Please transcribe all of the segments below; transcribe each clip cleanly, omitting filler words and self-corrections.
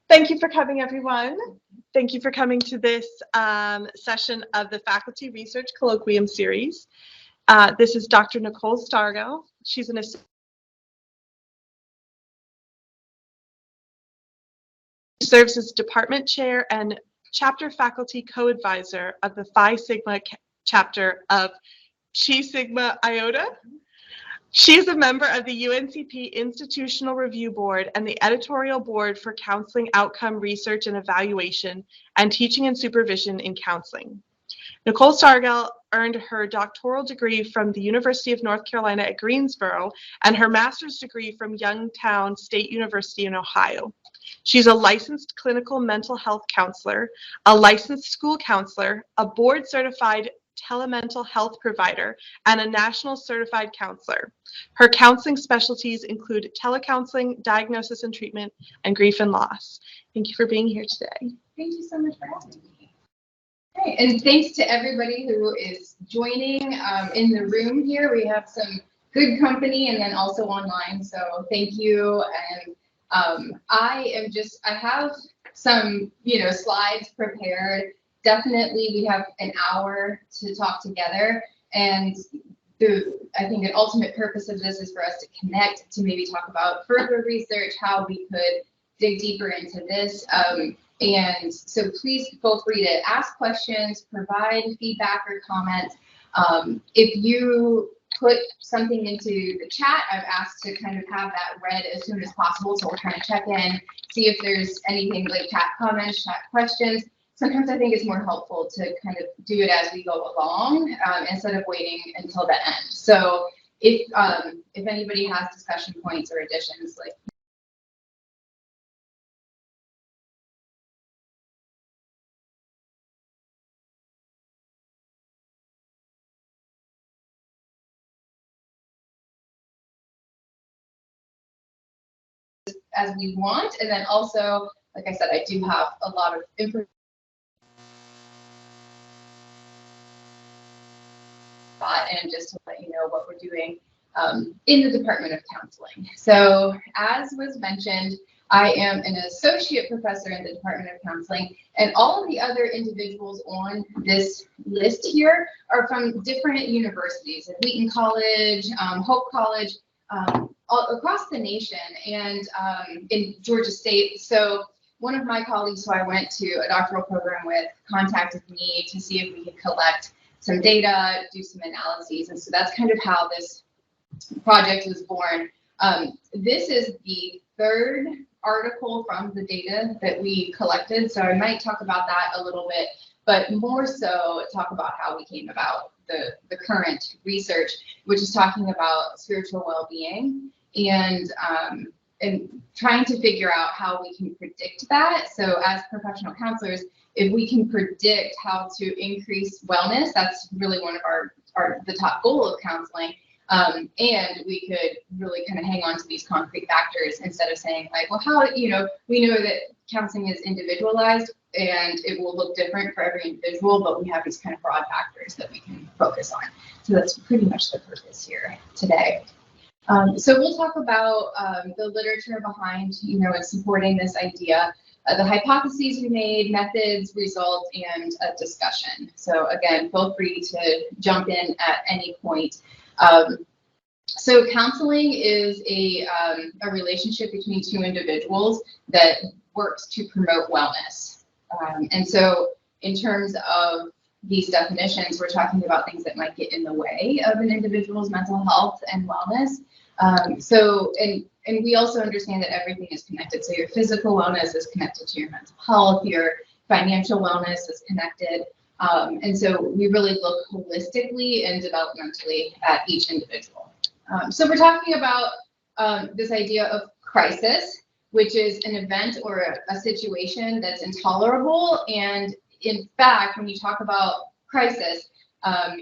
Thank you for coming, everyone. Thank you for coming to this session of the Faculty Research Colloquium series. This is Dr. Nicole Stargell. She's an assistant. She serves as department chair and chapter faculty co-advisor of the Phi Sigma chapter of Chi Sigma Iota. She is a member of the UNCP Institutional Review Board and the editorial board for Counseling Outcome Research and Evaluation and Teaching and Supervision in Counseling. Nicole Stargell earned her doctoral degree from the University of North Carolina at Greensboro and her master's degree from Youngstown State University in Ohio. She's a licensed clinical mental health counselor, a licensed school counselor, a board-certified telemental health provider, and a national certified counselor. Her counseling specialties include telecounseling, diagnosis and treatment, and grief and loss. Thank you for being here today. Thank you so much for having me. Okay, and thanks to everybody who is joining in the room here. We have some good company and then also online, so thank you. And I have some, slides prepared. Definitely, we have an hour to talk together, and I think an ultimate purpose of this is for us to connect, to maybe talk about further research, how we could dig deeper into this. And so please feel free to ask questions, provide feedback or comments. If you put something into the chat, I've asked to kind of have that read as soon as possible. So we're trying to check in, see if there's anything like chat comments, chat questions. Sometimes I think it's more helpful to kind of do it as we go along instead of waiting until the end. So if anybody has discussion points or additions, like as we want, and then also, like I said, I do have a lot of information. And just to let you know what we're doing in the Department of Counseling. So as was mentioned, I am an associate professor in the Department of Counseling, and all of the other individuals on this list here are from different universities, at Wheaton College, Hope College, all across the nation, and in Georgia State. So one of my colleagues who I went to a doctoral program with contacted me to see if we could collect some data, do some analyses, and so that's kind of how this project was born. This is the third article from the data that we collected, so I might talk about that a little bit, but more so talk about how we came about the current research, which is talking about spiritual well-being and trying to figure out how we can predict that. So as professional counselors, if we can predict how to increase wellness, that's really one of the top goal of counseling. And we could really kind of hang on to these concrete factors instead of saying like, well, how, we know that counseling is individualized and it will look different for every individual, but we have these kind of broad factors that we can focus on. So that's pretty much the purpose here today. So we'll talk about the literature behind, and supporting this idea, the hypotheses we made, methods, results, and a discussion. So again, feel free to jump in at any point. So counseling is a relationship between two individuals that works to promote wellness. And so in terms of these definitions, we're talking about things that might get in the way of an individual's mental health and wellness. And we also understand that everything is connected. So your physical wellness is connected to your mental health, your financial wellness is connected. And so we really look holistically and developmentally at each individual. So we're talking about this idea of crisis, which is an event or a situation that's intolerable. And in fact, when you talk about crisis,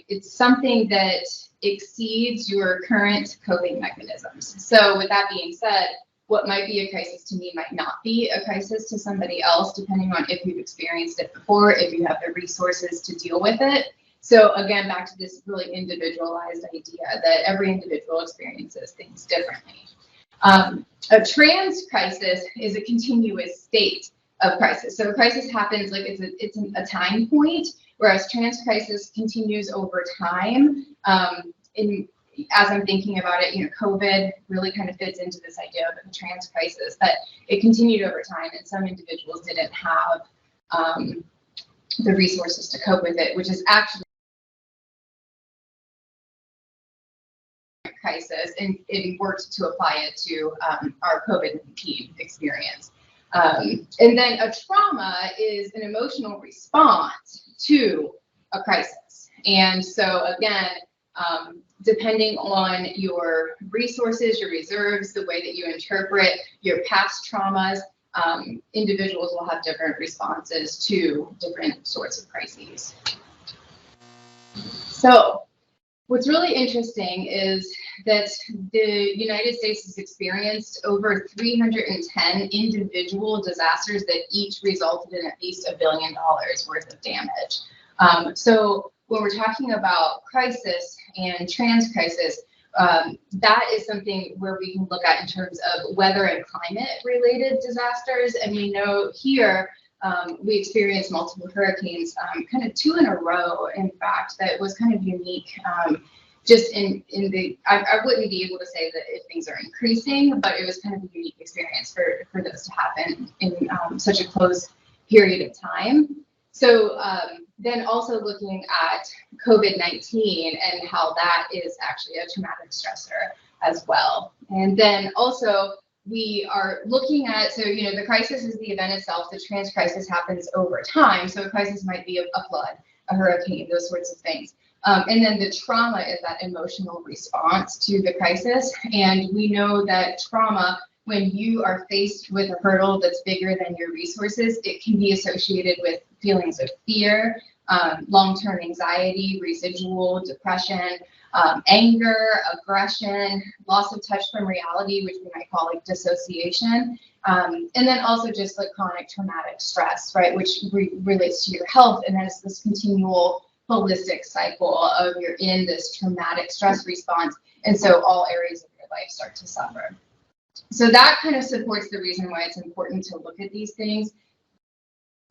it's something that exceeds your current coping mechanisms. So with that being said, what might be a crisis to me might not be a crisis to somebody else, depending on if you've experienced it before, if you have the resources to deal with it. So again, back to this really individualized idea that every individual experiences things differently. A trans crisis is a continuous state of crisis. So a crisis happens like it's a time point, whereas trans crisis continues over time. As I'm thinking about it, COVID really kind of fits into this idea of a trans crisis, that it continued over time, and some individuals didn't have the resources to cope with it, which is actually a crisis, and it worked to apply it to our COVID-19 experience. And then a trauma is an emotional response to a crisis. And so again, depending on your resources, your reserves, the way that you interpret your past traumas, individuals will have different responses to different sorts of crises. So what's really interesting is that the United States has experienced over 310 individual disasters that each resulted in at least $1 billion worth of damage. So when we're talking about crisis and trans crisis, that is something where we can look at in terms of weather and climate related disasters. And we know here we experienced multiple hurricanes, kind of 2 in a row, in fact, that was kind of unique. Just in the, I wouldn't be able to say that if things are increasing, but it was kind of a unique experience for those to happen in such a close period of time. So then also looking at COVID-19 and how that is actually a traumatic stressor as well. And then also we are looking at, so, the crisis is the event itself. The trans crisis happens over time. So a crisis might be a flood, a hurricane, those sorts of things. And then the trauma is that emotional response to the crisis. And we know that trauma, when you are faced with a hurdle that's bigger than your resources, it can be associated with feelings of fear, long-term anxiety, residual depression, anger, aggression, loss of touch from reality, which we might call like dissociation, and then also just like chronic traumatic stress, right, which relates to your health, and then it's this continual holistic cycle of you're in this traumatic stress response, and so all areas of your life start to suffer. So that kind of supports the reason why it's important to look at these things.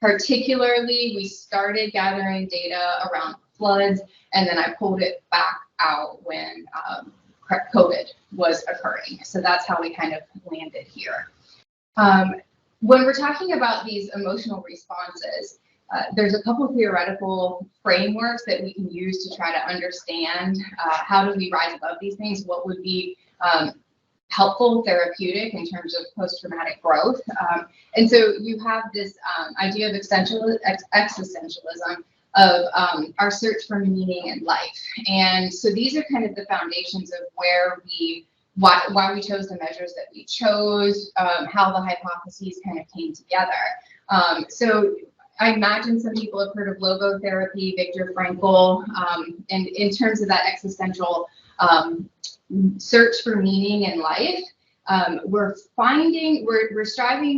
Particularly, we started gathering data around floods, and then I pulled it back out when COVID was occurring. So that's how we kind of landed here. When we're talking about these emotional responses, there's a couple of theoretical frameworks that we can use to try to understand how do we rise above these things, what would be helpful therapeutic in terms of post-traumatic growth. And so you have this idea of existentialism of our search for meaning in life. And so these are kind of the foundations of why we chose the measures that we chose, how the hypotheses kind of came together. So I imagine some people have heard of logotherapy, Viktor Frankl, and in terms of that existential search for meaning in life, we're striving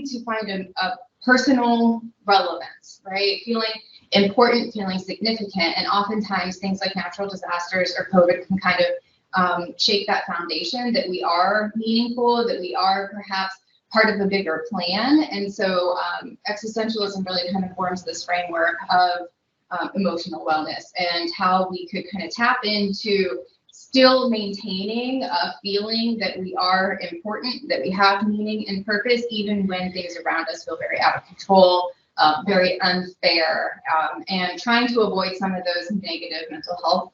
to find a personal relevance, right? Feeling important, feeling significant, and oftentimes things like natural disasters or COVID can kind of shake that foundation that we are meaningful, that we are perhaps part of a bigger plan. And so existentialism really kind of forms this framework of emotional wellness and how we could kind of tap into still maintaining a feeling that we are important, that we have meaning and purpose, even when things around us feel very out of control, very unfair, and trying to avoid some of those negative mental health.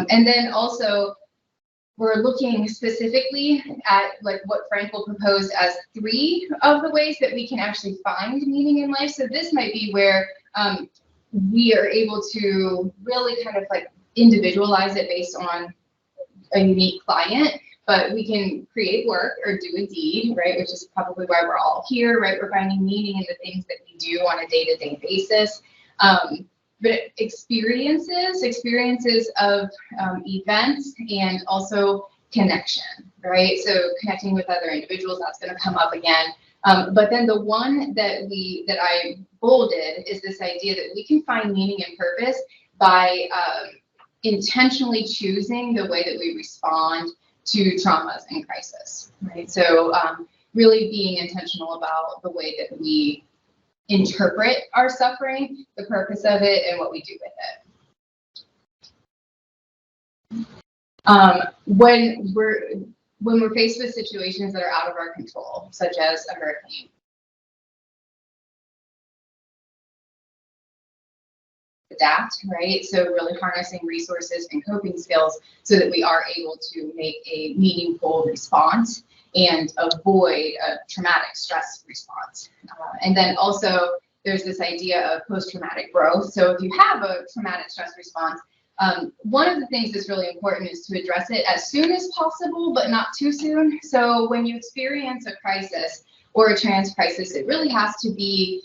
And then also, we're looking specifically at like what Frankl proposed as 3 of the ways that we can actually find meaning in life. So this might be where we are able to really kind of like individualize it based on a unique client, but we can create work or do a deed, right? Which is probably why we're all here, right? We're finding meaning in the things that we do on a day-to-day basis. But experiences of events and also connection, right? So connecting with other individuals, that's going to come up again. But then the one that I bolded is this idea that we can find meaning and purpose by intentionally choosing the way that we respond to traumas and crisis, right? So really being intentional about the way that we interpret our suffering, the purpose of it, and what we do with it. When we're faced with situations that are out of our control, such as a hurricane, adapt, right? So really harnessing resources and coping skills so that we are able to make a meaningful response and avoid a traumatic stress response. And then also there's this idea of post-traumatic growth. So if you have a traumatic stress response, one of the things that's really important is to address it as soon as possible, but not too soon. So when you experience a crisis or a trans crisis, it really has to be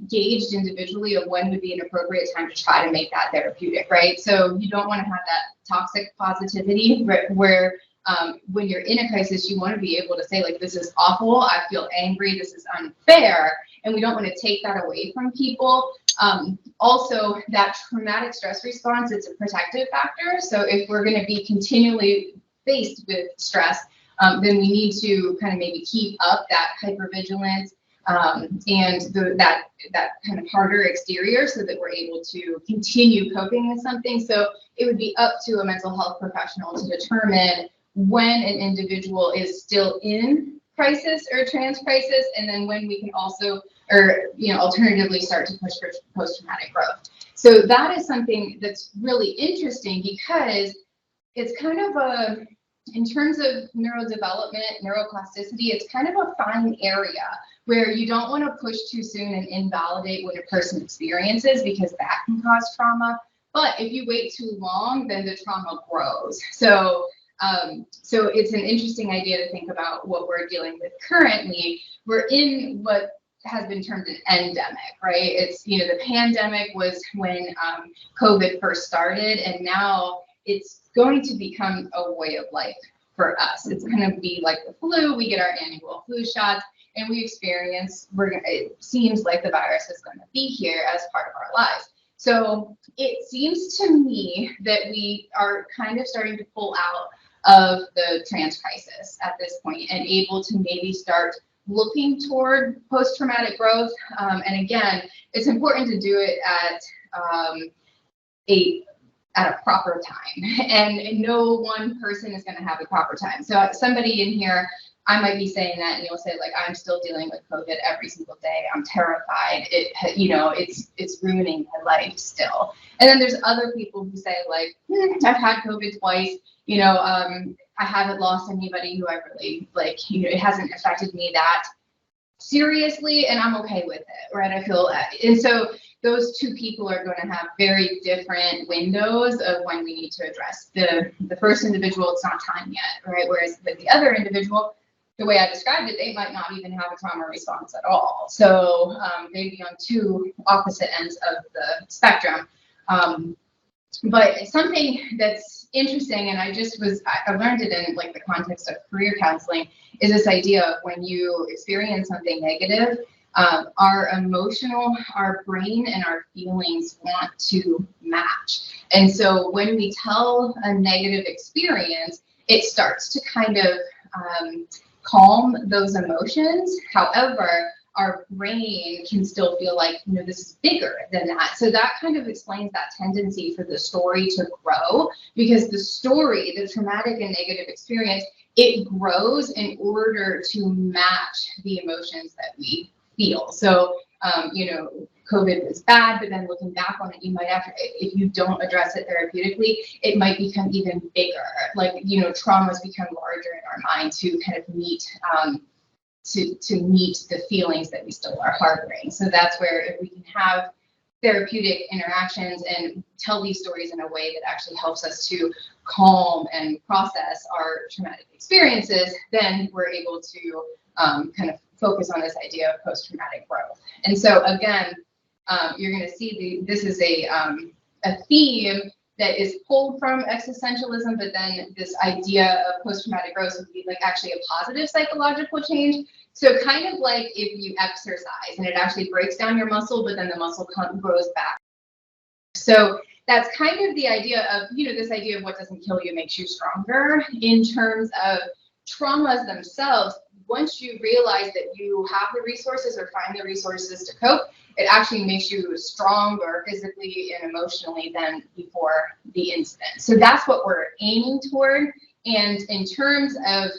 gauged individually of when would be an appropriate time to try to make that therapeutic, right? So you don't want to have that toxic positivity where when you're in a crisis, you want to be able to say, like, this is awful, I feel angry, this is unfair, and we don't want to take that away from people. Also, that traumatic stress response, it's a protective factor. So if we're going to be continually faced with stress, then we need to kind of maybe keep up that hypervigilance and that kind of harder exterior so that we're able to continue coping with something. So it would be up to a mental health professional to determine when an individual is still in crisis or trans crisis, and then when we can also, or alternatively start to push for post-traumatic growth. So that is something that's really interesting because it's kind of in terms of neurodevelopment, neuroplasticity, it's kind of a fine area where you don't want to push too soon and invalidate what a person experiences because that can cause trauma. But if you wait too long, then the trauma grows. So it's an interesting idea to think about what we're dealing with currently. We're in what has been termed an endemic, right? It's, the pandemic was when COVID first started, and now it's going to become a way of life for us. It's going to be like the flu. We get our annual flu shots, and we experience, it seems like the virus is going to be here as part of our lives. So it seems to me that we are kind of starting to pull out of the trans crisis at this point and able to maybe start looking toward post-traumatic growth. And again, it's important to do it at a proper time, and no one person is going to have a proper time. So somebody in here, I might be saying that, and you'll say, like, I'm still dealing with COVID every single day. I'm terrified. It's ruining my life still. And then there's other people who say, like, I've had COVID twice. I haven't lost anybody who I really like. It hasn't affected me that seriously, and I'm okay with it, right? I feel, and so those two people are going to have very different windows of when we need to address the first individual. It's not time yet, right? Whereas with the other individual, the way I described it, they might not even have a trauma response at all. So they'd be on two opposite ends of the spectrum. But something that's interesting, and I learned it in like the context of career counseling, is this idea of when you experience something negative, our brain and our feelings want to match. And so when we tell a negative experience, it starts to kind of calm those emotions. However, our brain can still feel like, this is bigger than that. So that kind of explains that tendency for the story to grow, because the story, the traumatic and negative experience, it grows in order to match the emotions that we feel. So, COVID was bad, but then looking back on it, you might if you don't address it therapeutically, it might become even bigger. Like, traumas become larger in our mind to kind of meet to meet the feelings that we still are harboring. So that's where, if we can have therapeutic interactions and tell these stories in a way that actually helps us to calm and process our traumatic experiences, then we're able to kind of focus on this idea of post-traumatic growth. And so again, you're going to see this is a theme that is pulled from existentialism, but then this idea of post-traumatic growth would be like actually a positive psychological change. So kind of like if you exercise and it actually breaks down your muscle, but then the muscle grows back. So that's kind of the idea of, this idea of what doesn't kill you makes you stronger. In terms of traumas themselves, once you realize that you have the resources or find the resources to cope, it actually makes you stronger physically and emotionally than before the incident. So that's what we're aiming toward. And in terms of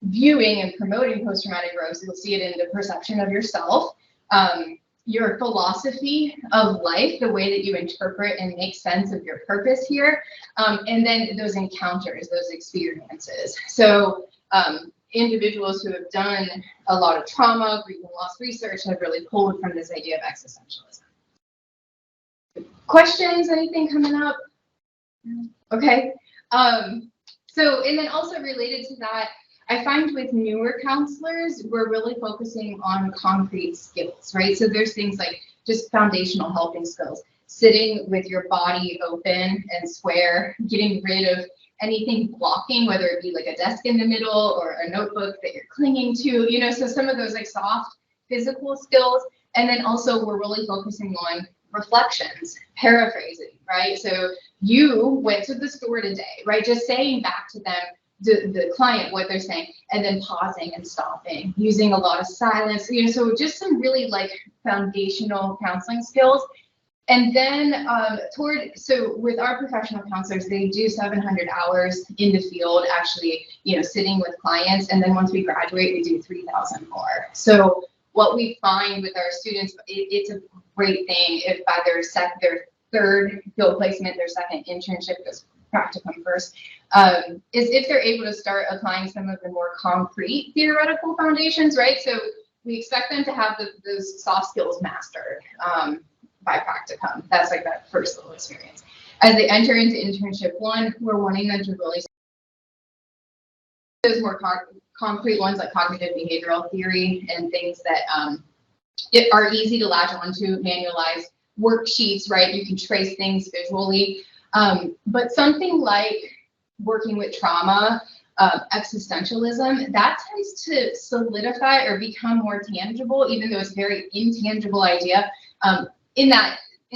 viewing and promoting post-traumatic growth, you'll see it in the perception of yourself, your philosophy of life, the way that you interpret and make sense of your purpose here, and then those encounters, those experiences. So individuals who have done a lot of trauma, grief and loss research have really pulled from this idea of existentialism. Questions, anything coming up? Okay. So, and then also related to that, I find with newer counselors, we're really focusing on concrete skills, right? So there's things like just foundational helping skills, sitting with your body open and square, getting rid of anything blocking, whether it be like a desk in the middle or a notebook that you're clinging to, so some of those like soft physical skills. And then also we're really focusing on reflections, paraphrasing, right? So you went to the store today, right? Just saying back to them, the client, what they're saying, and then pausing and stopping, using a lot of silence, so just some really like foundational counseling skills. And then so with our professional counselors, they do 700 hours in the field, actually, sitting with clients. And then once we graduate, we do 3,000 more. So what we find with our students, it's a great thing if by their third field placement, their second internship, because practicum first, is if they're able to start applying some of the more concrete theoretical foundations, right? So we expect them to have those soft skills mastered by practicum. That's like that first little experience. As they enter into internship one, we're wanting them to really those more concrete ones like cognitive behavioral theory and things that are easy to latch onto, manualized worksheets, right? You can trace things visually. But something like working with trauma, existentialism, that tends to solidify or become more tangible, even though it's a very intangible idea, in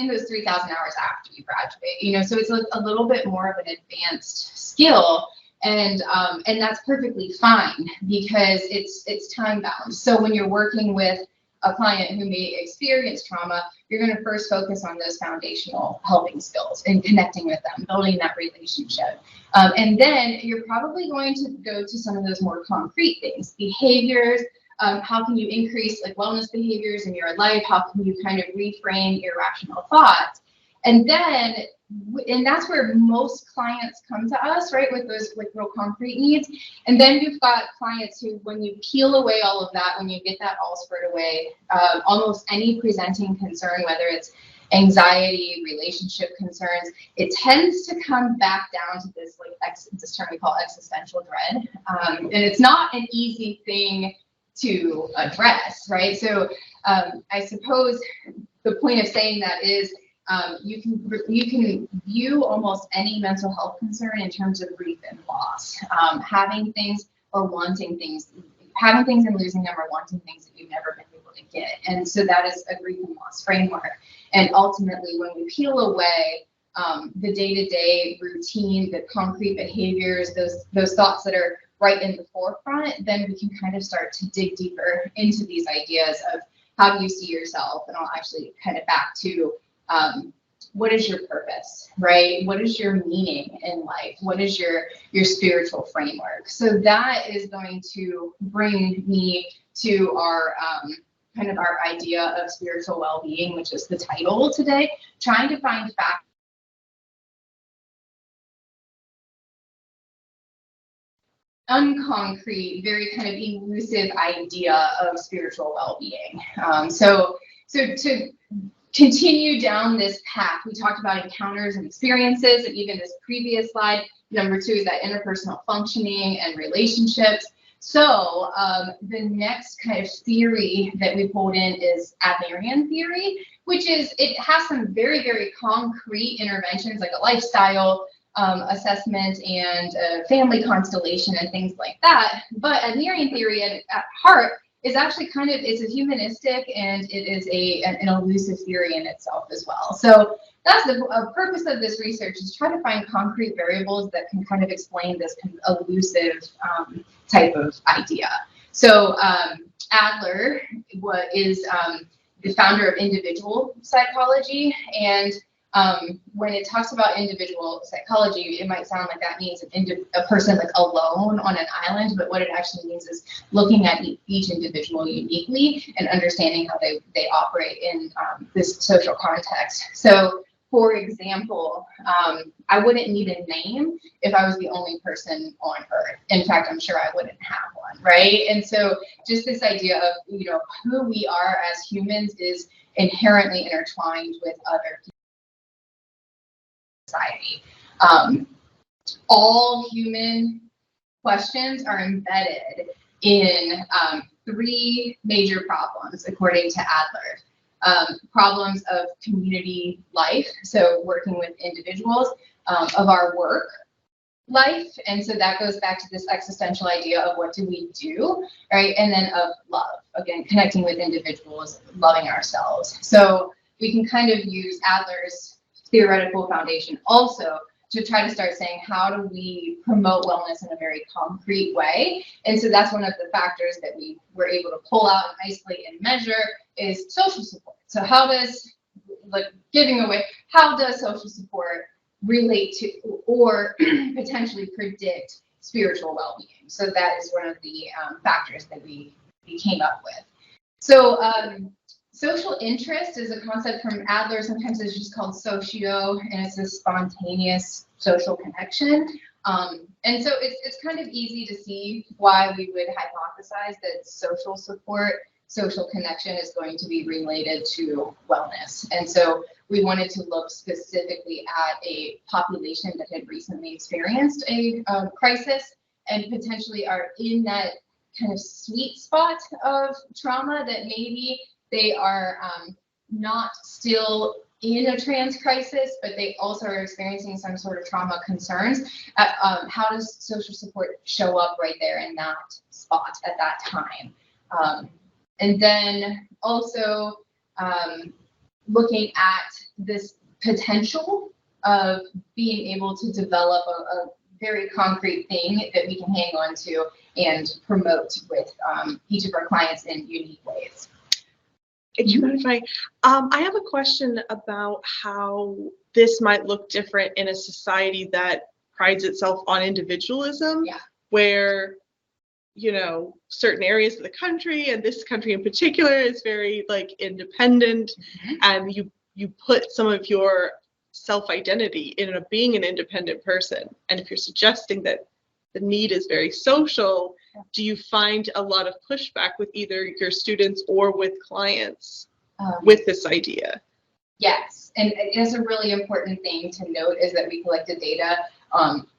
those 3,000 hours after you graduate. So it's a little bit more of an advanced skill, and that's perfectly fine because it's time bound. So when you're working with a client who may experience trauma, you're going to first focus on those foundational helping skills and connecting with them, building that relationship. And then you're probably going to go to some of those more concrete things, behaviors. How can you increase like wellness behaviors in your life? How can you kind of reframe irrational thoughts? And that's where most clients come to us, right, with those like real concrete needs. And then you've got clients who, when you peel away all of that, when you get that all squared away, almost any presenting concern, whether it's anxiety, relationship concerns, it tends to come back down to this like this term we call existential dread. And it's not an easy thing to address, right? So I suppose the point of saying that is you can view almost any mental health concern in terms of grief and loss, having things or wanting things, having things and losing them, or wanting things that you've never been able to get. And so that is a grief and loss framework. And ultimately, when we peel away the day-to-day routine, the concrete behaviors, those thoughts that are right in the forefront, then we can kind of start to dig deeper into these ideas of how do you see yourself. And I'll actually kind of back to what is your purpose, right? What is your meaning in life? What is your spiritual framework? So that is going to bring me to our kind of our idea of spiritual well-being, which is the title today, trying to find facts. Unconcrete, very kind of elusive idea of spiritual well-being. So to continue down this path, we talked about encounters and experiences, and even this previous slide, number 2 is that interpersonal functioning and relationships. So the next kind of theory that we pulled in is Adlerian theory, which is, it has some very, very concrete interventions like a lifestyle assessment and family constellation and things like that. But Adlerian theory at heart is actually it's a humanistic, and it is an elusive theory in itself as well. So that's the purpose of this research, is try to find concrete variables that can kind of explain this kind of elusive type of idea. So Adler is the founder of individual psychology, and when it talks about individual psychology, it might sound like that means a person like alone on an island, but what it actually means is looking at each individual uniquely and understanding how they operate in this social context. So, for example, I wouldn't need a name if I was the only person on Earth. In fact, I'm sure I wouldn't have one, right? And so just this idea of, who we are as humans is inherently intertwined with other people in society. All human questions are embedded in 3 major problems, according to Adler. Problems of community life, so working with individuals, of our work life, and so that goes back to this existential idea of what do we do, right? And then of love, again, connecting with individuals, loving ourselves. So we can kind of use Adler's theoretical foundation also to try to start saying, how do we promote wellness in a very concrete way? And so that's one of the factors that we were able to pull out and isolate and measure is social support. So how does, how does social support relate to or potentially predict spiritual well-being? So that is one of the factors that we came up with. So social interest is a concept from Adler. Sometimes it's just called socio, and it's a spontaneous social connection. And so it's kind of easy to see why we would hypothesize that social support, social connection is going to be related to wellness. And so we wanted to look specifically at a population that had recently experienced a crisis and potentially are in that kind of sweet spot of trauma, that maybe they are not still in a trans crisis, but they also are experiencing some sort of trauma concerns. How does social support show up right there in that spot at that time? And then also looking at this potential of being able to develop a very concrete thing that we can hang on to and promote with each of our clients in unique ways. Do you mind if I have a question about how this might look different in a society that prides itself on individualism, where, certain areas of the country, and this country in particular, is very independent, and you put some of your self-identity in being an independent person. And if you're suggesting that the need is very social, do you find a lot of pushback with either your students or with clients with this idea? Yes, and it is a really important thing to note is that we collected data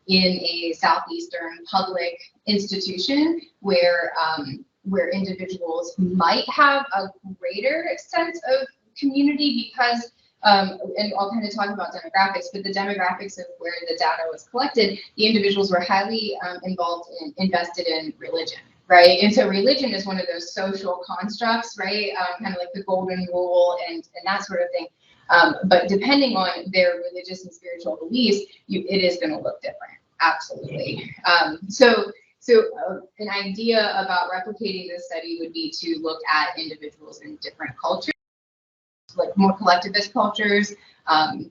in a Southeastern public institution where individuals might have a greater sense of community because, and I'll kind of talk about demographics, but the demographics of where the data was collected, the individuals were highly invested in religion, right? And so religion is one of those social constructs, right? Kind of like the golden rule and that sort of thing. But depending on their religious and spiritual beliefs, it is going to look different. Absolutely. So an idea about replicating this study would be to look at individuals in different cultures, like more collectivist cultures. And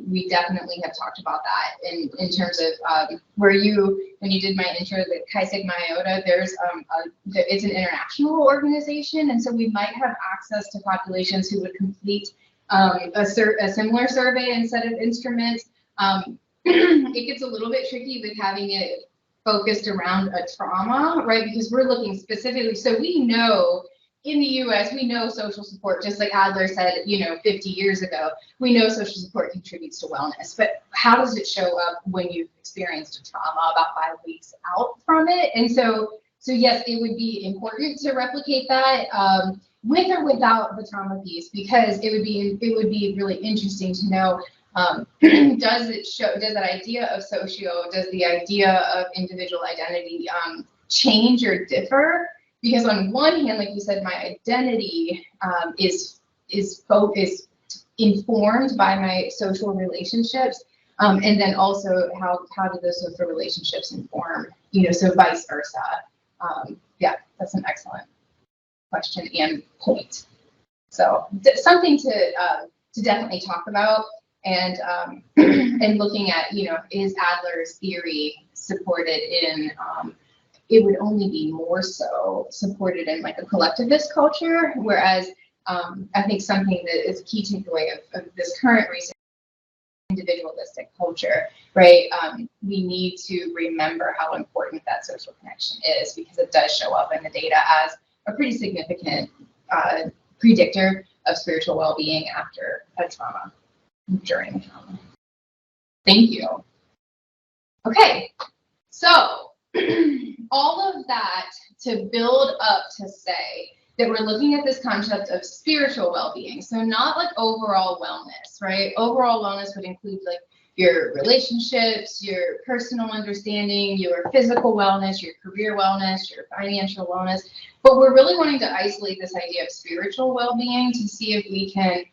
we definitely have talked about that in terms of when you did my intro, the Chi Sigma Iota, it's an international organization. And so we might have access to populations who would complete a similar survey and set of instruments. It gets a little bit tricky with having it focused around a trauma, right? Because we're looking specifically, so we know in the US, we know social support, just like Adler said, 50 years ago, we know social support contributes to wellness, but how does it show up when you've experienced a trauma about 5 weeks out from it? And so yes, it would be important to replicate that with or without the trauma piece, because it would be really interesting to know, does that idea of does the idea of individual identity change or differ? Because on one hand, like you said, my identity is informed by my social relationships? And then also how do those social relationships inform, so vice versa. Yeah, that's an excellent question and point. So something to definitely talk about, and and looking at, is Adler's theory supported in, it would only be more so supported in like a collectivist culture, whereas I think something that is a key takeaway of this current research, individualistic culture, right? We need to remember how important that social connection is, because it does show up in the data as a pretty significant predictor of spiritual well-being after a trauma, during a trauma. Thank you. Okay, so all of that to build up to say that we're looking at this concept of spiritual well-being. So not like overall wellness, right? Overall wellness would include like your relationships, your personal understanding, your physical wellness, your career wellness, your financial wellness. But we're really wanting to isolate this idea of spiritual well-being to see if we can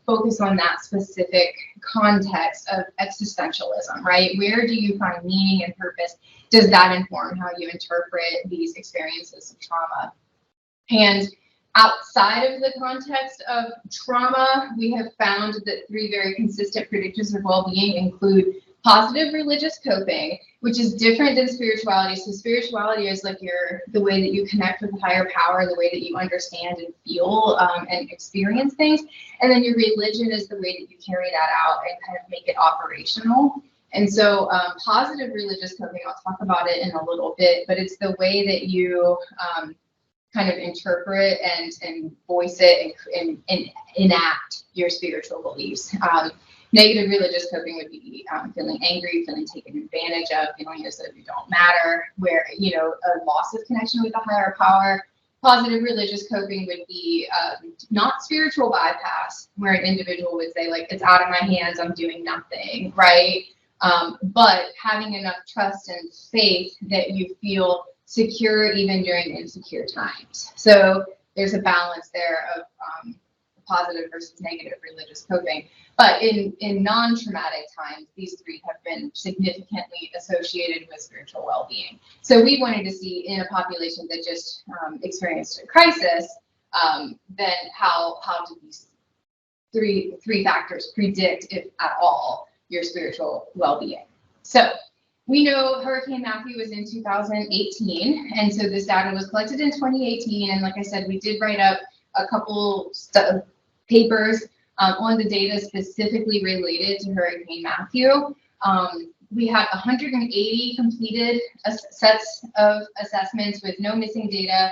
focus on that specific context of existentialism, right? Where do you find meaning and purpose? Does that inform how you interpret these experiences of trauma? And outside of the context of trauma, we have found that 3 very consistent predictors of well-being include positive religious coping, which is different than spirituality. So spirituality is like the way that you connect with a higher power, the way that you understand and feel and experience things. And then your religion is the way that you carry that out and kind of make it operational. And so positive religious coping, I'll talk about it in a little bit, but it's the way that you kind of interpret and voice it and enact your spiritual beliefs. Negative religious coping would be feeling angry, feeling taken advantage of, feeling as though you don't matter, where, a loss of connection with a higher power. Positive religious coping would be not spiritual bypass, where an individual would say, like, it's out of my hands, I'm doing nothing, right? But having enough trust and faith that you feel secure even during insecure times. So there's a balance there of positive versus negative religious coping. But in non-traumatic times, these 3 have been significantly associated with spiritual well-being. So we wanted to see in a population that just experienced a crisis, then how do these three factors predict, if at all, your spiritual well-being. So we know Hurricane Matthew was in 2018, and so this data was collected in 2018. And like I said, we did write up a couple papers on the data specifically related to Hurricane Matthew. We had 180 completed sets of assessments with no missing data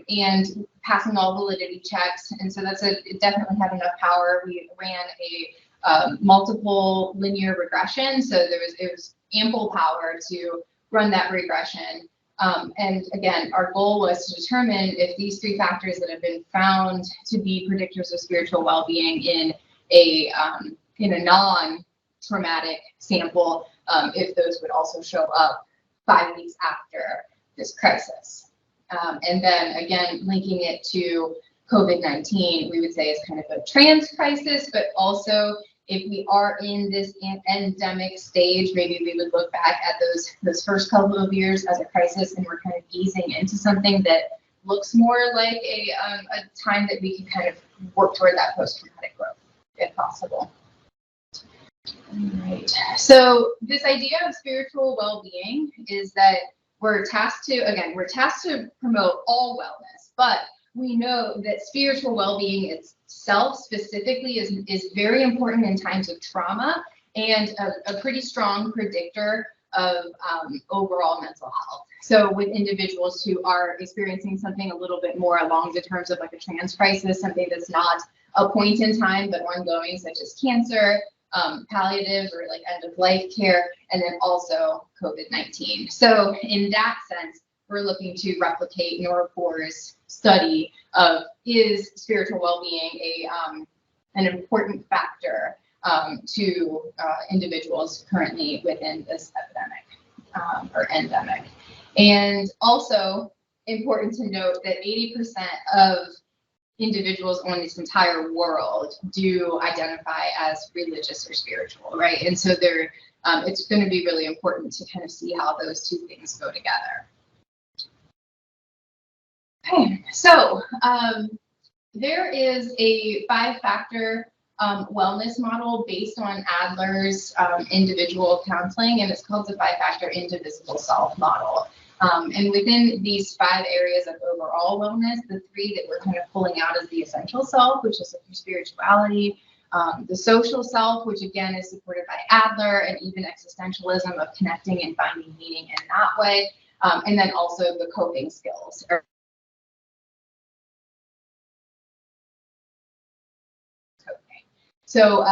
and passing all validity checks. And so it definitely had enough power. We ran a multiple linear regression, so it was ample power to run that regression. And again, our goal was to determine if these 3 factors that have been found to be predictors of spiritual well-being in a non-traumatic sample, if those would also show up 5 weeks after this crisis. And then again, linking it to COVID-19, we would say is kind of a trans crisis, but also if we are in this endemic stage, maybe we would look back at those first couple of years as a crisis, and we're kind of easing into something that looks more like a time that we can kind of work toward that post-traumatic growth, if possible. All right. So this idea of spiritual well-being is that we're tasked to promote all wellness, but we know that spiritual well-being itself specifically is very important in times of trauma and a pretty strong predictor of overall mental health. So with individuals who are experiencing something a little bit more along the terms of like a trans crisis, something that's not a point in time but ongoing, such as cancer, palliative or like end of life care, and then also COVID-19. So in that sense, we're looking to replicate Norpour's study of is spiritual well-being an important factor to individuals currently within this epidemic or endemic. And also important to note that 80% of individuals on this entire world do identify as religious or spiritual, right? And so they're it's going to be really important to kind of see how those two things go together. Okay, so there is a 5-factor wellness model based on Adler's individual counseling, and it's called the 5-factor indivisible self model. And within these 5 areas of overall wellness, the 3 that we're kind of pulling out is the essential self, which is your spirituality, the social self, which again is supported by Adler, and even existentialism of connecting and finding meaning in that way, and then also the coping skills. So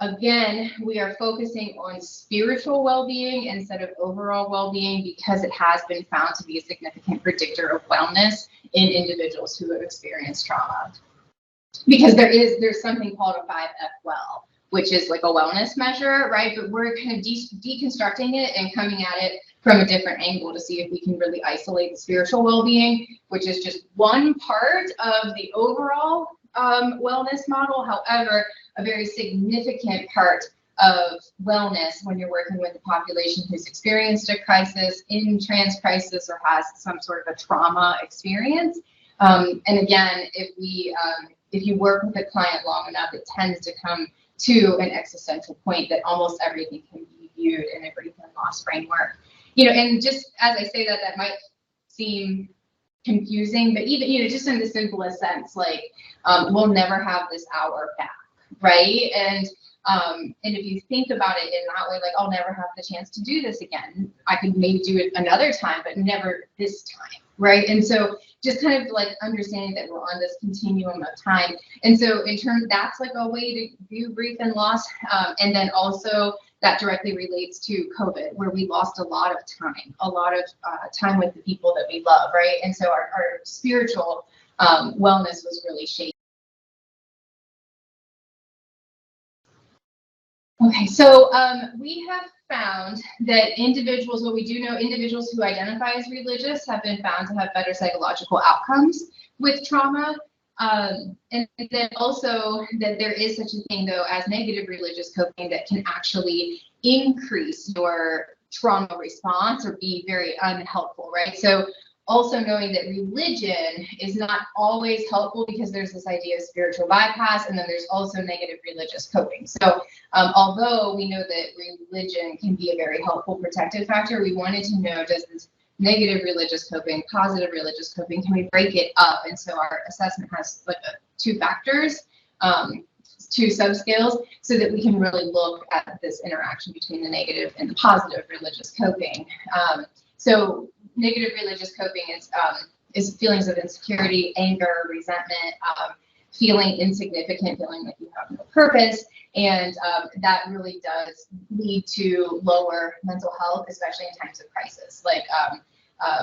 again, we are focusing on spiritual well-being instead of overall well-being because it has been found to be a significant predictor of wellness in individuals who have experienced trauma. Because there's something called a 5F well, which is like a wellness measure, right? But we're kind of deconstructing it and coming at it from a different angle to see if we can really isolate the spiritual well-being, which is just one part of the overall wellness model. However, a very significant part of wellness when you're working with a population who's experienced a crisis, in trans crisis, or has some sort of a trauma experience. And again, if you work with a client long enough, it tends to come to an existential point that almost everything can be viewed in a grief and loss framework. You know, and just as I say that, that might seem confusing, but even, just in the simplest sense, like we'll never have this hour back, right? And if you think about it in that way, like I'll never have the chance to do this again. I could maybe do it another time, but never this time, right? And so just kind of like understanding that we're on this continuum of time. And so in terms, that's like a way to view grief and loss. And then also that directly relates to COVID, where we lost a lot of time with the people that we love, right? And so our spiritual wellness was really shaken. Okay, so we have found that individuals who identify as religious have been found to have better psychological outcomes with trauma. And then also that there is such a thing, though, as negative religious coping that can actually increase your trauma response or be very unhelpful, right? So also knowing that religion is not always helpful because there's this idea of spiritual bypass, and then there's also negative religious coping. So although we know that religion can be a very helpful protective factor, we wanted to know, does this negative religious coping, positive religious coping, can we break it up? And so our assessment has like 2 factors, 2 subscales, so that we can really look at this interaction between the negative and the positive religious coping. So negative religious coping is feelings of insecurity, anger, resentment, feeling insignificant, feeling like you have no purpose. And that really does lead to lower mental health, especially in times of crisis, like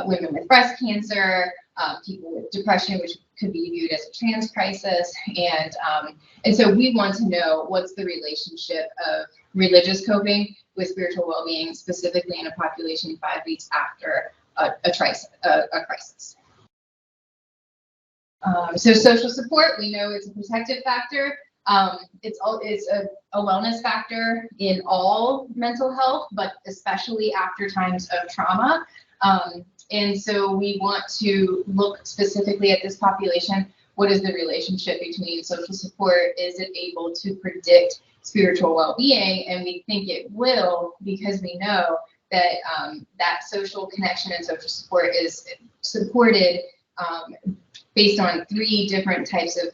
women with breast cancer, people with depression, which could be viewed as a trans crisis. And so we want to know what's the relationship of religious coping with spiritual well-being, specifically in a population 5 weeks after a crisis. So social support, we know it's a protective factor. It's a wellness factor in all mental health, but especially after times of trauma. And so we want to look specifically at this population. What is the relationship between social support? Is it able to predict spiritual well-being? And we think it will, because we know that that social connection and social support is supported based on 3 different types of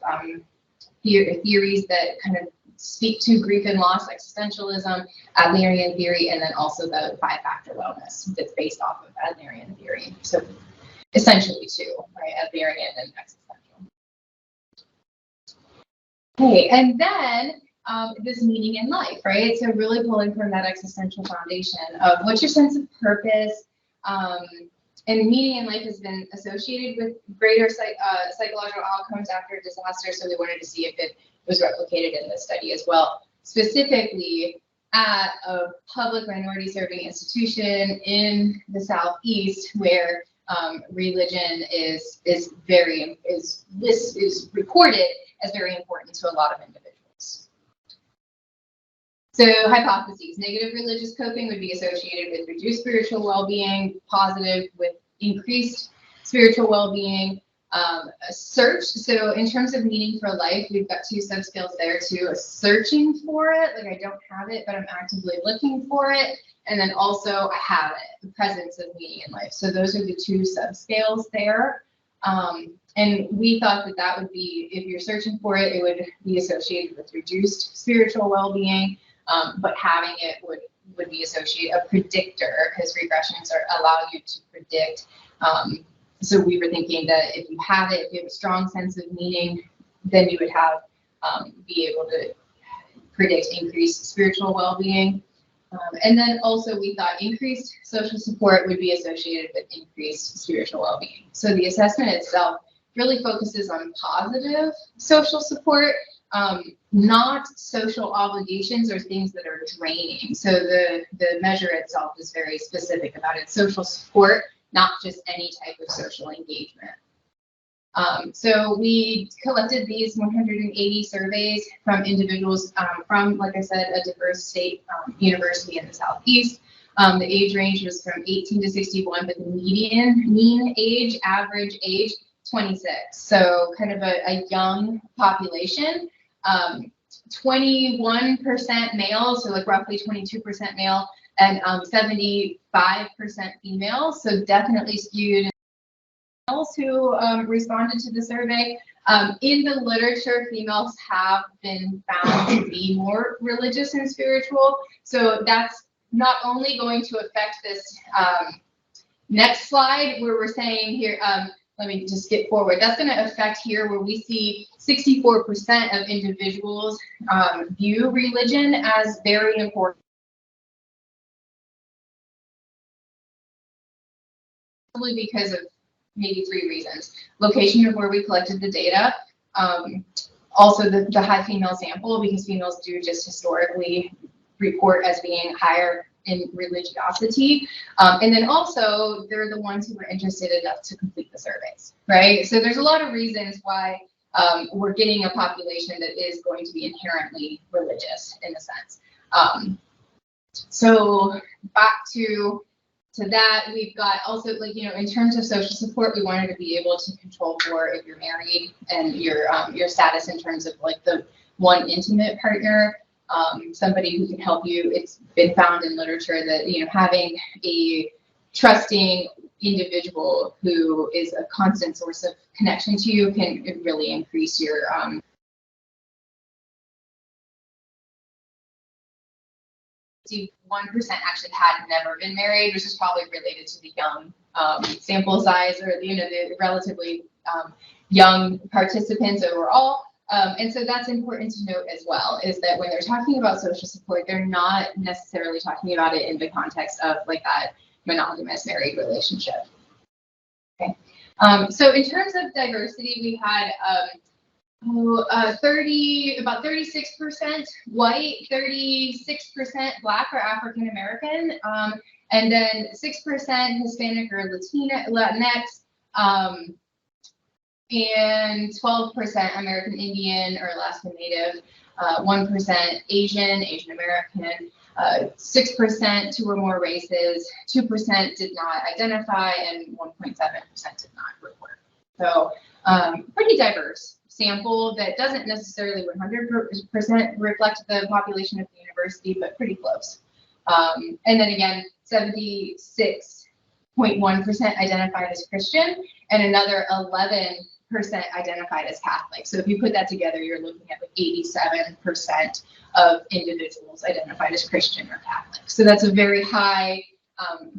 theories that kind of speak to grief and loss: existentialism, Adlerian theory, and then also the 5-factor wellness that's based off of Adlerian theory. So essentially 2, right? Adlerian and existential. Okay, and then this meaning in life, right? So really pulling from that existential foundation of what's your sense of purpose. And meaning in life has been associated with greater psychological outcomes after a disaster, so we wanted to see if it was replicated in this study as well, specifically at a public minority serving institution in the Southeast, where religion is reported as very important to a lot of individuals. So hypotheses: negative religious coping would be associated with reduced spiritual well-being, positive with increased spiritual well-being. A search, so in terms of meaning for life, we've got 2 subscales there too: searching for it, like I don't have it, but I'm actively looking for it, and then also I have it, the presence of meaning in life. So those are the 2 subscales there. And we thought that that would be, if you're searching for it, it would be associated with reduced spiritual well-being, but having it would be associated, a predictor, because regressions allow you to predict. So we were thinking that if you have it, if you have a strong sense of meaning, then you would have be able to predict increased spiritual well-being. And then also we thought increased social support would be associated with increased spiritual well-being. So the assessment itself really focuses on positive social support, not social obligations or things that are draining. So the measure itself is very specific about its social support, not just any type of social engagement. So we collected these 180 surveys from individuals from, like I said, a diverse state university in the Southeast. The age range was from 18 to 61, but the mean age, average age, 26. So kind of a young population. 21% male, so like roughly 22% male, and 75% female. So definitely skewed who responded to the survey. In the literature, females have been found to be more religious and spiritual. So that's not only going to affect this next slide where we're saying here, let me just skip forward. That's going to affect here where we see 64% of individuals view religion as very important. Probably because of maybe 3 reasons: location of where we collected the data, also the high female sample, because females do just historically report as being higher in religiosity, and then also they're the ones who were interested enough to complete the surveys, right? So there's a lot of reasons why we're getting a population that is going to be inherently religious in a sense. So back to that, we've got also, like, you know, in terms of social support, we wanted to be able to control for if you're married and your status in terms of like the one intimate partner, somebody who can help you. It's been found in literature that, you know, having a trusting individual who is a constant source of connection to you can really increase your 1% actually had never been married, which is probably related to the young sample size, or, you know, the relatively young participants overall. And so that's important to note as well, is that when they're talking about social support, they're not necessarily talking about it in the context of like that monogamous married relationship. Okay. So in terms of diversity, we had about 36% white, 36% Black or African American, and then 6% Hispanic or Latinx, and 12% American Indian or Alaska Native, 1% Asian American, 6% 2 or more races, 2% did not identify, and 1.7% did not report. So pretty diverse sample that doesn't necessarily 100% reflect the population of the university, but pretty close. And then again, 76.1% identified as Christian, and another 11% identified as Catholic. So if you put that together, you're looking at like 87% of individuals identified as Christian or Catholic. So that's a very high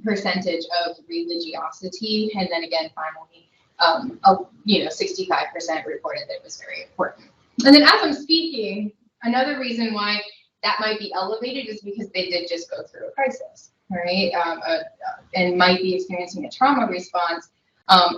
percentage of religiosity. And then again, finally, 65% reported that it was very important. And then as I'm speaking, another reason why that might be elevated is because they did just go through a crisis, right? And might be experiencing a trauma response.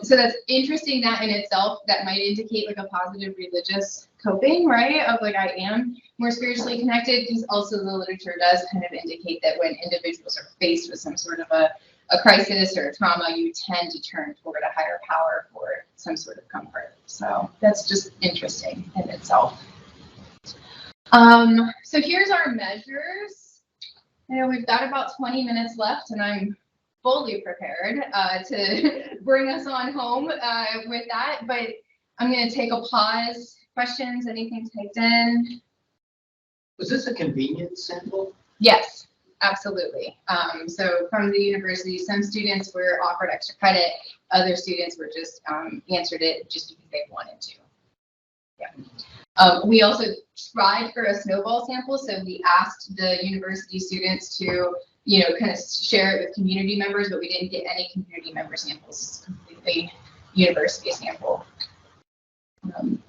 So that's interesting. That in itself, that might indicate like a positive religious coping, right? Of like, I am more spiritually connected, because also the literature does kind of indicate that when individuals are faced with some sort of a a crisis or a trauma, you tend to turn toward a higher power for some sort of comfort. So that's just interesting in itself. So here's our measures. We've got about 20 minutes left, and I'm fully prepared to bring us on home with that, but I'm going to take a pause. Questions, anything typed in? Was this a convenience sample? Yes, absolutely. So from the university, some students were offered extra credit, other students were just answered it just because they wanted to. Yeah. We also tried for a snowball sample, so we asked the university students to, kind of share it with community members, but we didn't get any community member samples. It's completely university sample.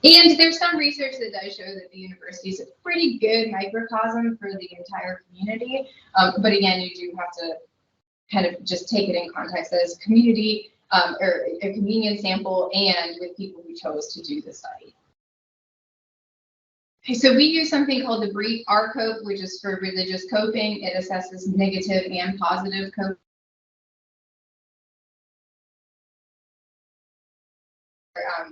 And there's some research that does show that the university is a pretty good microcosm for the entire community. But again, you do have to kind of just take it in context as community or a convenience sample and with people who chose to do the study. Okay, so we use something called the brief RCOPE, which is for religious coping. It assesses negative and positive coping.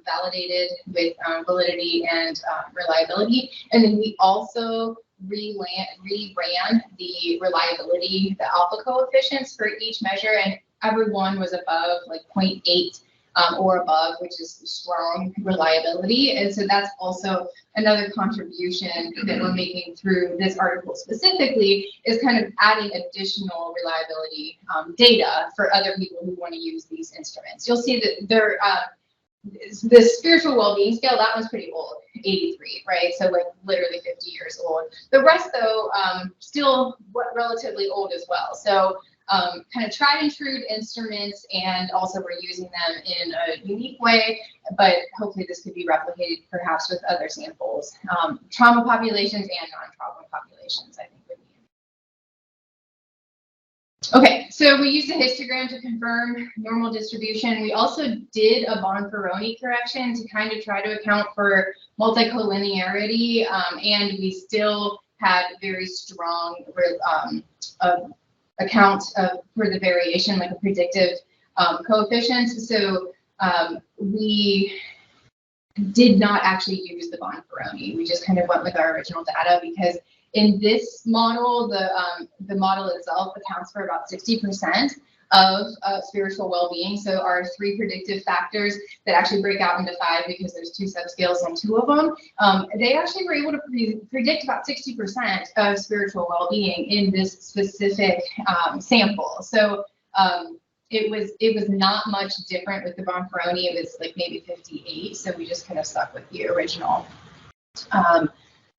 Validated with validity and reliability. And then we also reran the reliability, the alpha coefficients for each measure, and everyone was above like 0.8 or above, which is strong reliability. And so that's also another contribution that we're making through this article specifically, is kind of adding additional reliability data for other people who want to use these instruments. You'll see that they're the spiritual well-being scale, that one's pretty old, 83, right? So like literally 50 years old. The rest though, still relatively old as well. So kind of tried and true instruments, and also we're using them in a unique way, but hopefully this could be replicated perhaps with other samples. Trauma populations and non-trauma populations, I think, would be. Okay, so we used a histogram to confirm normal distribution. We also did a Bonferroni correction to kind of try to account for multicollinearity, and we still had very strong account for the variation, like a predictive coefficient. So we did not actually use the Bonferroni. We just kind of went with our original data, because in this model, the model itself accounts for about 60% of spiritual well-being. So our 3 predictive factors that actually break out into 5, because there's 2 subscales on 2 of them, they actually were able to predict about 60% of spiritual well-being in this specific sample. So it was not much different with the Bonferroni. It was like maybe 58. So we just kind of stuck with the original.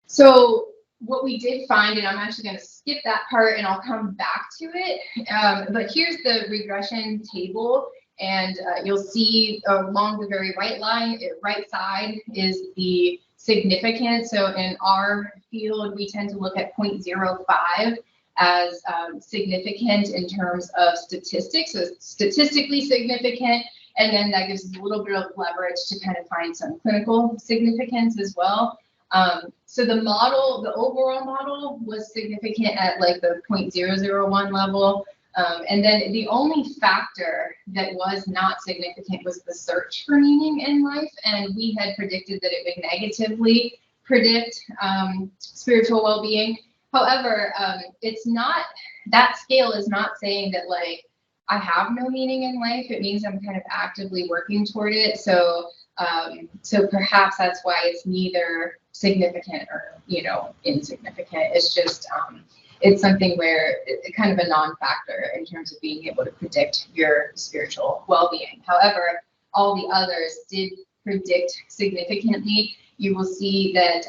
So what we did find, and I'm actually going to skip that part and I'll come back to it, but here's the regression table, and you'll see along the very right side is the significance. So in our field, we tend to look at 0.05 as significant in terms of statistics, so statistically significant, and then that gives us a little bit of leverage to kind of find some clinical significance as well. So the model, the overall model was significant at like the 0.001 level. And then the only factor that was not significant was the search for meaning in life. And we had predicted that it would negatively predict spiritual well-being. However, it's not, that scale is not saying that like I have no meaning in life. It means I'm kind of actively working toward it. So so perhaps that's why it's neither significant or, insignificant. It's just, it's something where it's kind of a non-factor in terms of being able to predict your spiritual well-being. However, all the others did predict significantly. You will see that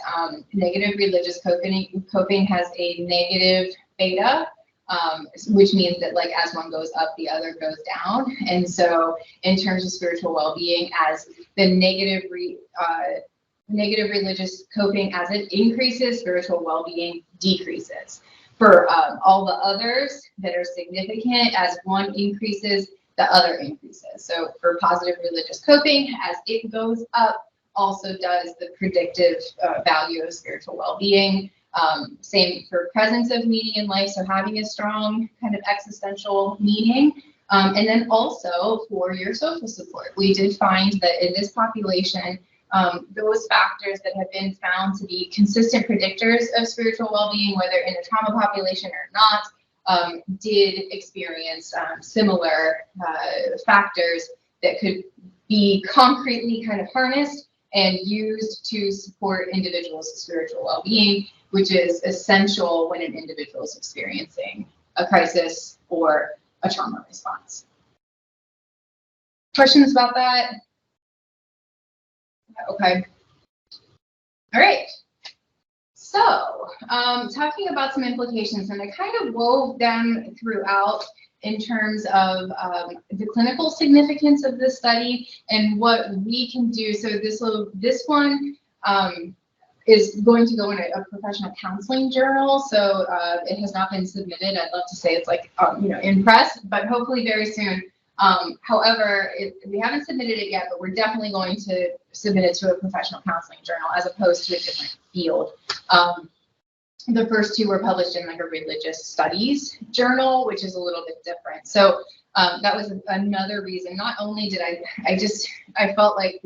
negative religious coping has a negative beta, which means that like as one goes up, the other goes down. And so in terms of spiritual well-being, as the negative religious coping, as it increases, spiritual well-being decreases. For all the others that are significant, as one increases, the other increases. So for positive religious coping, as it goes up, also does the predictive value of spiritual well-being. Same for presence of meaning in life, so having a strong kind of existential meaning And then also for your social support. We did find that in this population, those factors that have been found to be consistent predictors of spiritual well-being, whether in a trauma population or not, did experience similar factors that could be concretely kind of harnessed and used to support individuals' spiritual well-being, which is essential when an individual is experiencing a crisis or a trauma response. Questions about that? Okay. All right. So, talking about some implications, and I kind of wove them throughout in terms of the clinical significance of this study and what we can do. So this one is going to go in a professional counseling journal. So it has not been submitted. I'd love to say it's like in press, but hopefully very soon. However, we haven't submitted it yet, but we're definitely going to submit it to a professional counseling journal as opposed to a different field. The first two were published in like a religious studies journal, which is a little bit different. So that was another reason. Not only did I felt like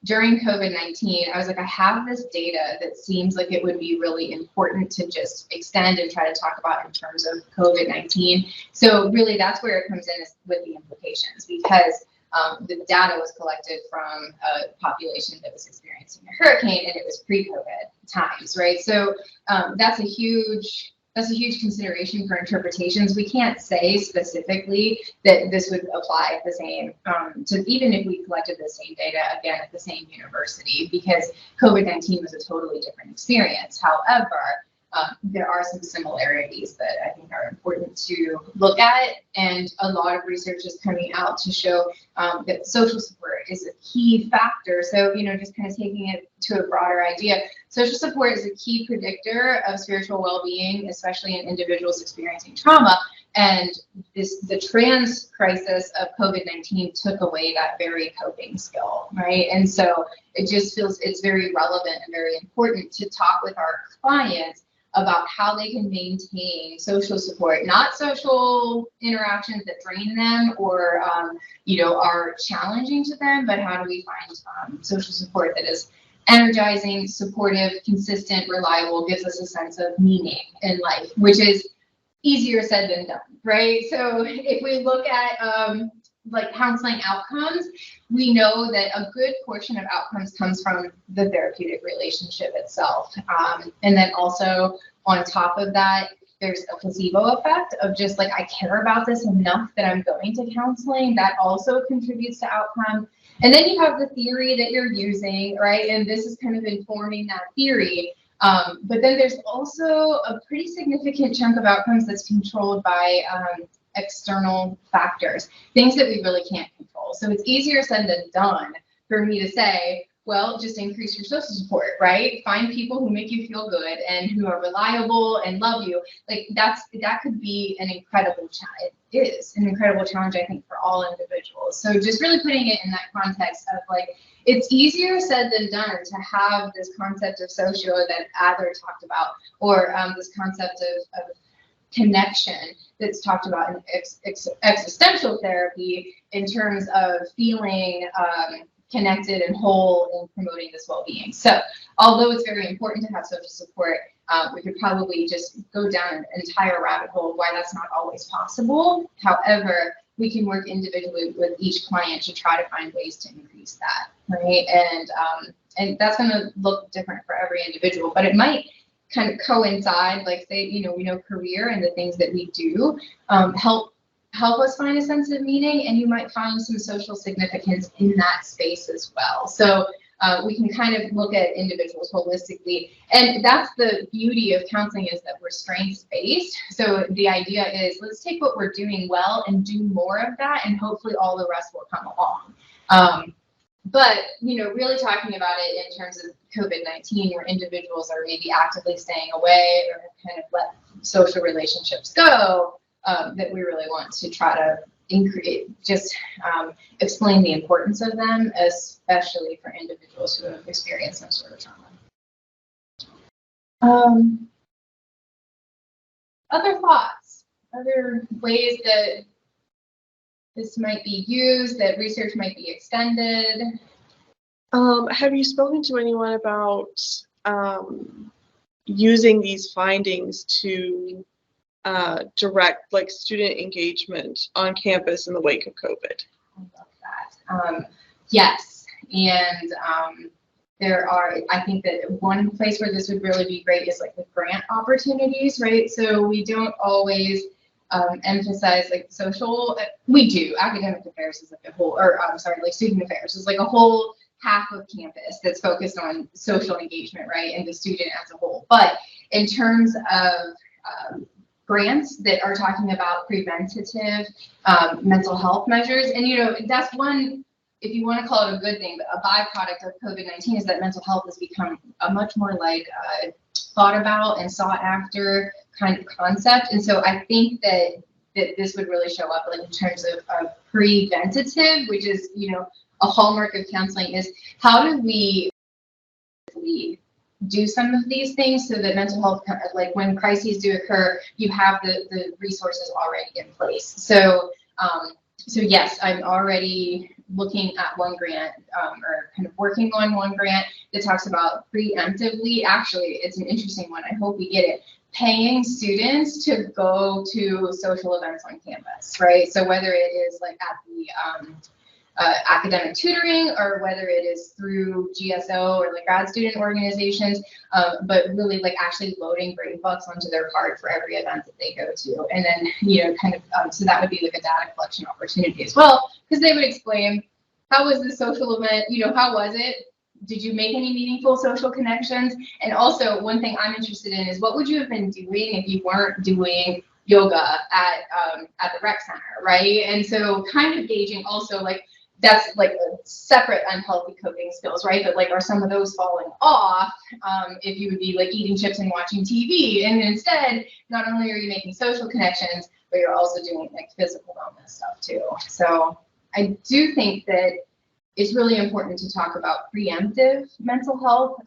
during COVID-19, I was like, I have this data that seems like it would be really important to just extend and try to talk about in terms of COVID-19. So really that's where it comes in is with the implications, because the data was collected from a population that was experiencing a hurricane, and it was pre-COVID times, right? So that's a huge consideration for interpretations. We can't say specifically that this would apply the same to even if we collected the same data again at the same university, because COVID-19 was a totally different experience. However, there are some similarities that I think are important to look at, and a lot of research is coming out to show that social support is a key factor. So, just kind of taking it to a broader idea, social support is a key predictor of spiritual well-being, especially in individuals experiencing trauma. And the trans crisis of COVID-19 took away that very coping skill, right? And so it just feels it's very relevant and very important to talk with our clients about how they can maintain social support, not social interactions that drain them or, are challenging to them, but how do we find social support that is energizing, supportive, consistent, reliable, gives us a sense of meaning in life, which is easier said than done, right? So if we look at like counseling outcomes, we know that a good portion of outcomes comes from the therapeutic relationship itself. And then also on top of that, there's a placebo effect of just like, I care about this enough that I'm going to counseling. That also contributes to outcome. And then you have the theory that you're using, right? And this is kind of informing that theory. But then there's also a pretty significant chunk of outcomes that's controlled by external factors, things that we really can't control. So it's easier said than done for me to say, well, just increase your social support, right? Find people who make you feel good and who are reliable and love you. Like that could be an incredible challenge. It is an incredible challenge, I think, for all individuals. So just really putting it in that context of like, it's easier said than done to have this concept of socio that Adler talked about, or this concept of connection that's talked about in existential therapy in terms of feeling connected and whole in promoting this well-being. So although it's very important to have social support, we could probably just go down an entire rabbit hole of why that's not always possible. However, we can work individually with each client to try to find ways to increase that, right? And that's going to look different for every individual, but it might kind of coincide, like say, we know career and the things that we do help us find a sense of meaning, and you might find some social significance in that space as well. So we can kind of look at individuals holistically, and that's the beauty of counseling, is that we're strengths-based. So the idea is, let's take what we're doing well and do more of that, and hopefully all the rest will come along. But, really talking about it in terms of COVID-19, where individuals are maybe actively staying away or have kind of let social relationships go, that we really want to try to explain the importance of them, especially for individuals who have experienced some sort of trauma. Other thoughts, other ways that this might be used, that research might be extended. Have you spoken to anyone about using these findings to direct like student engagement on campus in the wake of COVID? I love that. Yes, and there are, I think that one place where this would really be great is like the grant opportunities, right? So we don't always emphasize like social, we do, academic affairs is like a whole, or I'm sorry, like student affairs is like a whole half of campus that's focused on social engagement, right, and the student as a whole. But in terms of grants that are talking about preventative mental health measures, and you know, that's one, if you want to call it a good thing, but a byproduct of COVID-19 is that mental health has become a much more like thought about and sought after kind of concept. And so I think that this would really show up like in terms of preventative, which is, you know, a hallmark of counseling, is how do we do some of these things so that mental health, like when crises do occur, you have the resources already in place. So so yes, I'm already looking at one grant, or kind of working on one grant that talks about preemptively. Actually, it's an interesting one. I hope we get it. Paying students to go to social events on campus, right? So whether it is like at the academic tutoring, or whether it is through GSO or like grad student organizations, but really like actually loading grade bucks onto their card for every event that they go to. And then, you know, kind of, so that would be like a data collection opportunity as well, because they would explain, how was the social event, you know, how was it? Did you make any meaningful social connections? And also one thing I'm interested in is what would you have been doing if you weren't doing yoga at the rec center, right? And so kind of gauging also like, that's like a separate unhealthy coping skills, right? But like, are some of those falling off if you would be like eating chips and watching TV? And instead, not only are you making social connections, but you're also doing like physical wellness stuff too. So I do think that it's really important to talk about preemptive mental health,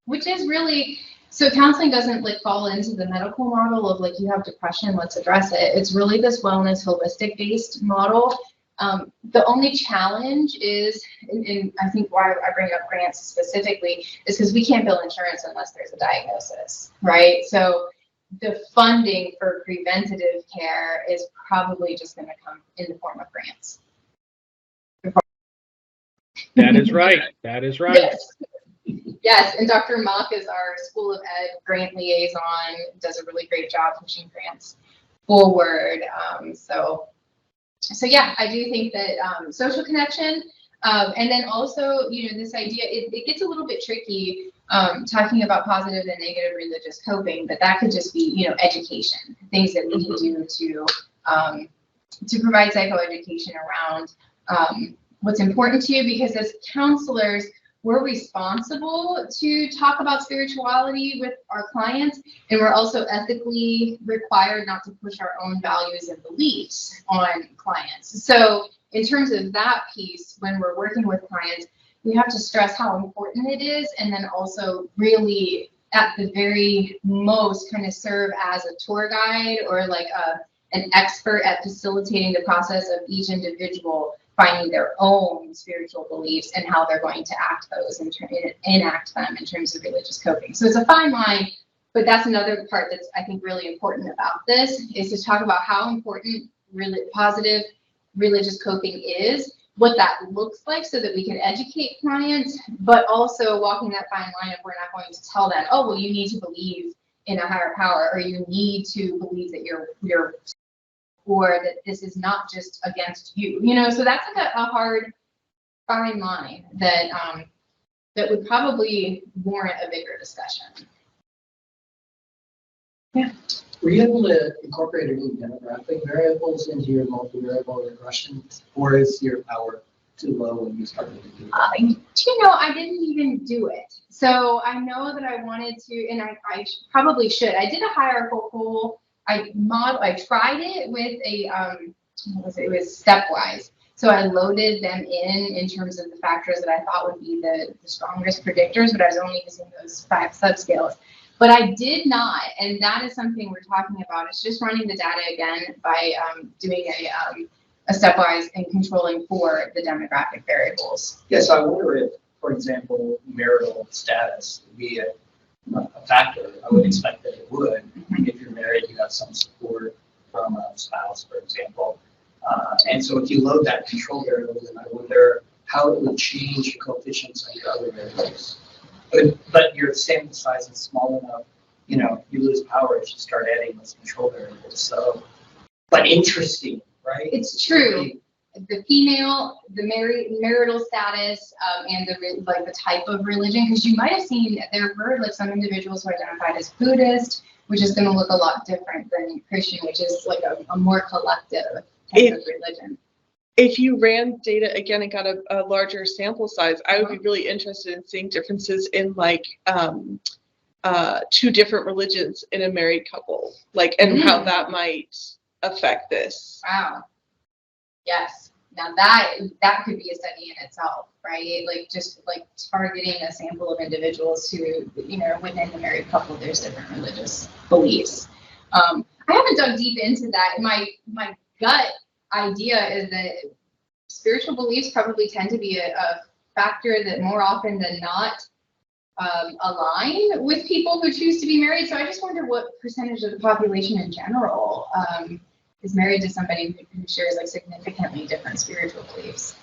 which is really, so counseling doesn't like fall into the medical model of like, you have depression, let's address it. It's really this wellness holistic based model. The only challenge is, and I think why I bring up grants specifically, is because we can't bill insurance unless there's a diagnosis, right? So the funding for preventative care is probably just going to come in the form of grants. That is right. That is right. Yes. Yes, and Dr. Mock is our School of Ed grant liaison, does a really great job pushing grants forward. So yeah, I do think that social connection, and then also, you know, this idea, it gets a little bit tricky talking about positive and negative religious coping, but that could just be, you know, education, things that we can do to provide psychoeducation around what's important to you, because as counselors, we're responsible to talk about spirituality with our clients, and we're also ethically required not to push our own values and beliefs on clients. So in terms of that piece, when we're working with clients, we have to stress how important it is, and then also really at the very most kind of serve as a tour guide or like an expert at facilitating the process of each individual finding their own spiritual beliefs and how they're going to act those and enact them in terms of religious coping. So it's a fine line, but that's another part that's I think really important about this, is to talk about how important positive religious coping is, what that looks like so that we can educate clients, but also walking that fine line of we're not going to tell them, oh, well, you need to believe in a higher power, or you need to believe that you're or that this is not just against you, you know. So that's like a hard fine line that that would probably warrant a bigger discussion. Yeah. Were you able to incorporate any demographic variables into your multivariable regression, or is your power too low when you started to do that? You know, I didn't even do it. So I know that I wanted to, and I probably should. I did a hierarchical. I tried it with a, it was stepwise. So I loaded them in terms of the factors that I thought would be the strongest predictors, but I was only using those 5 subscales. But I did not, and that is something we're talking about. It's just running the data again by doing a stepwise and controlling for the demographic variables. Yeah, so I wonder if, for example, marital status would be a factor. I would expect that it would. If you're married, you have some support from a spouse, for example. And so if you load that control variable, then I wonder how it would change the coefficients on your other variables. But your sample size is small enough, you lose power as you start adding those control variables. So, but interesting, right? It's true. The female, the marital status, and the type of religion, because you might have seen there were like some individuals who identified as Buddhist, which is going to look a lot different than Christian, which is like a more collective type of religion. If you ran data again and got a larger sample size, I would be really interested in seeing differences in like two different religions in a married couple, like, and how that might affect this. Wow. Yes. Now that could be a study in itself, right? Like just like targeting a sample of individuals who, within the married couple, there's different religious beliefs. I haven't dug deep into that. My gut idea is that spiritual beliefs probably tend to be a factor that more often than not align with people who choose to be married. So I just wonder what percentage of the population in general is married to somebody who shares like significantly different spiritual beliefs.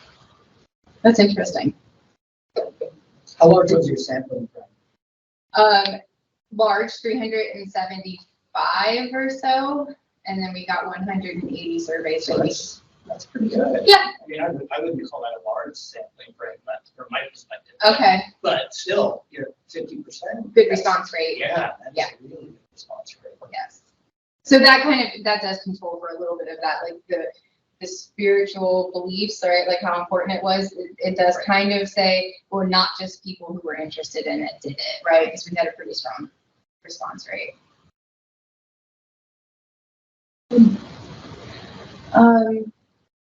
That's interesting. How large was your sampling from? Large, 375 or so, and then we got 180 surveys. So that's pretty good. Yeah. I mean, I wouldn't call that a large sampling frame, that's from my perspective. Okay. But still, you're 50%. Good response rate. Yeah, that's Yeah. a really good response rate. Yes. So that does control for a little bit of that, like the spiritual beliefs, right? Like how important it was. It does kind of say, well, not just people who were interested in it did it, right? Because we had a pretty strong response rate.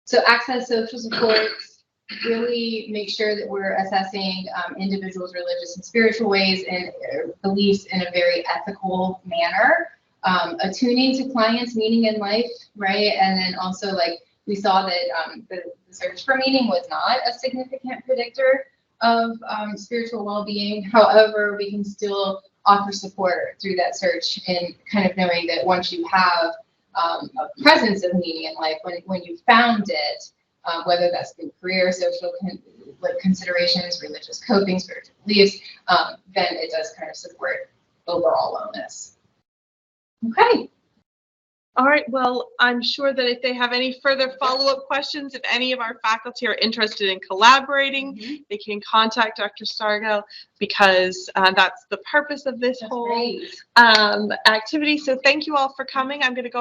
So access social supports, really make sure that we're assessing individuals' religious and spiritual ways and beliefs in a very ethical manner. Attuning to clients' meaning in life, right? And then also, like, we saw that the search for meaning was not a significant predictor of spiritual well-being. However, we can still offer support through that search and kind of knowing that once you have a presence of meaning in life, when you found it, whether that's through career, social considerations, religious coping, spiritual beliefs, then it does kind of support overall wellness. Okay. All right, well, I'm sure that if they have any further follow-up questions, if any of our faculty are interested in collaborating, they can contact Dr. Stargell, because that's the purpose of this That's whole great. activity. So thank you all for coming. I'm going to go